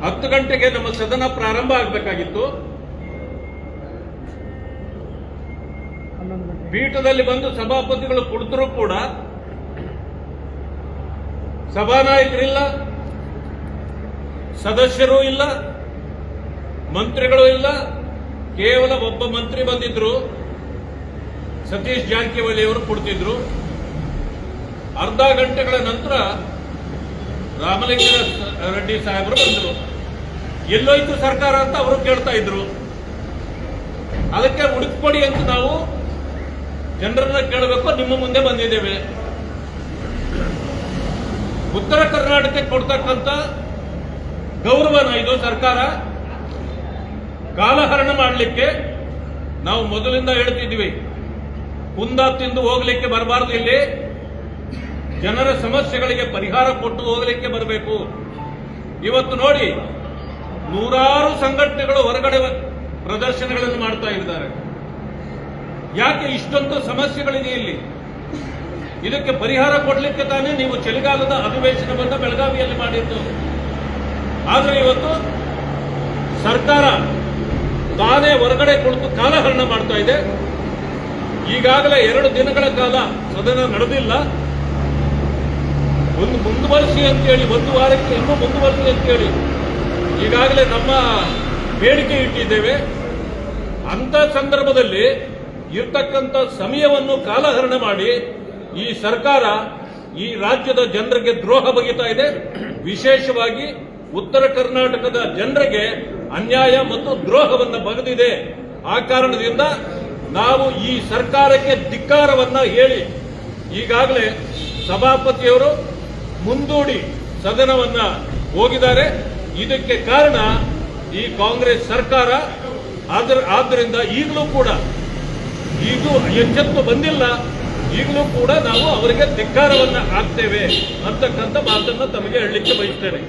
10 ಗಂಟೆಗೆ ನಮ್ಮ ಸದನ ಪ್ರಾರಂಭ ಆಗಬೇಕಾಗಿತ್ತು. ಪೀಠದಲ್ಲಿ ಬಂದು ಸಭಾಪತಿಗಳು ಕುಳಿತರೂ ಕೂಡ ಸಭಾನಾಯಕರಿಲ್ಲ, ಸದಸ್ಯರೂ ಇಲ್ಲ, ಮಂತ್ರಿಗಳು ಇಲ್ಲ. ಕೇವಲ ಒಬ್ಬ ಮಂತ್ರಿ ಬಂದಿದ್ರು, ಸತೀಶ್ ಜಾರಕಿಹೊಳಿ ಅವರು ಕೊಡ್ತಿದ್ರು. ಅರ್ಧ ಗಂಟೆಗಳ ನಂತರ ರಾಮಲಿಂಗ ರೆಡ್ಡಿ ಸಾಹೇಬರು ಬಂದರು. ಎಲ್ಲೋಯ್ತು ಸರ್ಕಾರ ಅಂತ ಅವರು ಕೇಳ್ತಾ ಇದ್ರು. ಅದಕ್ಕೆ ಹುಡುಕ್ಕೊಡಿ ಅಂತ ನಾವು ಜನರನ್ನ ಕೇಳಬೇಕು, ನಿಮ್ಮ ಮುಂದೆ ಬಂದಿದ್ದೇವೆ. ಉತ್ತರ ಕರ್ನಾಟಕಕ್ಕೆ ಕೊಡ್ತಕ್ಕಂಥ ಗೌರವನ ಇದು ಸರ್ಕಾರ ಕಾಲಹರಣ ಮಾಡಲಿಕ್ಕೆ ನಾವು ಮೊದಲಿಂದ ಹೇಳ್ತಿದ್ವಿ. ಕುಂದ ತಿಂದು ಹೋಗ್ಲಿಕ್ಕೆ ಬರಬಾರದು, ಇಲ್ಲಿ ಜನರ ಸಮಸ್ಯೆಗಳಿಗೆ ಪರಿಹಾರ ಕೊಟ್ಟು ಹೋಗಲಿಕ್ಕೆ ಬರಬೇಕು. ಇವತ್ತು ನೋಡಿ, ನೂರಾರು ಸಂಘಟನೆಗಳು ಹೊರಗಡೆ ಪ್ರದರ್ಶನಗಳನ್ನು ಮಾಡ್ತಾ ಇದ್ದಾರೆ. ಯಾಕೆ ಇಷ್ಟೊಂದು ಸಮಸ್ಯೆಗಳಿದೆ ಇಲ್ಲಿ? ಇದಕ್ಕೆ ಪರಿಹಾರ ಕೊಡಲಿಕ್ಕೆ ತಾನೇ ನೀವು ಚಳಿಗಾಲದ ಅಧಿವೇಶನವನ್ನು ಬೆಳಗಾವಿಯಲ್ಲಿ ಮಾಡಿದ್ದು. ಆದರೆ ಇವತ್ತು ಸರ್ಕಾರ ತಾನೇ ಹೊರಗಡೆ ಕುಳಿತು ಕಾಲಹರಣ ಮಾಡ್ತಾ ಇದೆ. ಈಗಾಗಲೇ 2 ದಿನಗಳ ಕಾಲ ಸದನ ನಡೆದಿಲ್ಲ. ಒಂದು ಮುಂದುವರಿಸಿ ಅಂತೇಳಿ, 1 ವಾರಕ್ಕೆ ಇನ್ನೂ ಮುಂದುವರಿಸಿ ಅಂತೇಳಿ ಈಗಾಗಲೇ ನಮ್ಮ ಬೇಡಿಕೆ ಇಟ್ಟಿದ್ದೇವೆ. ಅಂತ ಸಂದರ್ಭದಲ್ಲಿ ಇರ್ತಕ್ಕಂಥ ಸಮಯವನ್ನು ಕಾಲಹರಣ ಮಾಡಿ ಈ ಸರ್ಕಾರ ಈ ರಾಜ್ಯದ ಜನರಿಗೆ ದ್ರೋಹ ಬಗೆತಾ ಇದೆ. ವಿಶೇಷವಾಗಿ ಉತ್ತರ ಕರ್ನಾಟಕದ ಜನರಿಗೆ ಅನ್ಯಾಯ ಮತ್ತು ದ್ರೋಹವನ್ನು ಬಗೆದಿದೆ. ಆ ಕಾರಣದಿಂದ ನಾವು ಈ ಸರ್ಕಾರಕ್ಕೆ ಧಿಕ್ಕಾರವನ್ನ ಹೇಳಿ ಈಗಾಗಲೇ ಸಭಾಪತಿಯವರು ಮುಂದೂಡಿ ಸದನವನ್ನ ಹೋಗಿದ್ದಾರೆ. ಇದಕ್ಕೆ ಕಾರಣ ಈ ಕಾಂಗ್ರೆಸ್ ಸರ್ಕಾರ. ಆದ್ದರಿಂದ ಈಗಲೂ ಕೂಡ ಎಚ್ಚೆತ್ತು ಬಂದಿಲ್ಲ. ಈಗಲೂ ಕೂಡ ನಾವು ಅವರಿಗೆ ಧಿಕ್ಕಾರವನ್ನ ಹಾಕ್ತೇವೆ ಅಂತಕ್ಕಂಥ ಮಾತನ್ನು ತಮಗೆ ಹೇಳಲಿಕ್ಕೆ ಬಯಸ್ತೇನೆ.